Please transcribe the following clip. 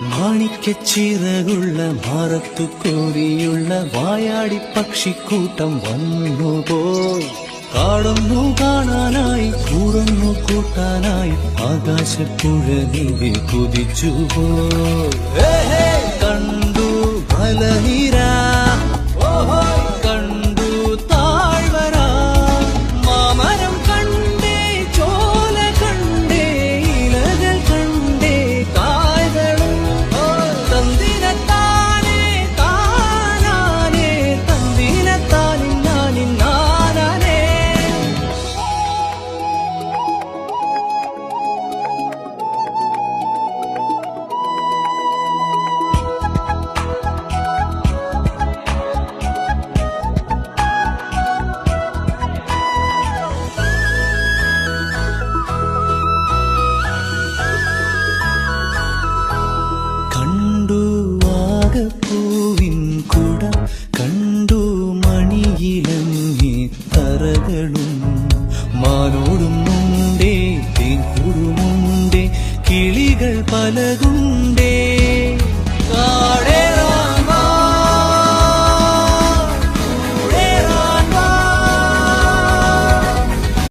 മാണിക്കച്ചിറകുള്ള മാറത്തു കോരിയുള്ള വായാടി പക്ഷിക്കൂട്ടം വന്നുപോയി. കാടൊന്നു കാണാനായി കൂടൊന്നു കൂട്ടാനായി ആകാശപ്പുഴ നീവി കുതിച്ചുപോയി. കണ്ടു മലനിര, കണ്ടു താഴ്വര, മാമരം കണ്ടേ, ചോല കണ്ടേ, ഇലകൾ കണ്ടേ, കായകളും തന്തിനത്താനേ താനാനേ, തന്തിനത്താനിന്നാനിന്നാനേ. കണ്ടു ആകപ്പൂവിൻ കുടം, കണ്ടു മണിയിലങ്ങി തറകളും, മാനോടും മുണ്ടേ തേൻകൂടുമുണ്ടേ, കിളികൾ പലകും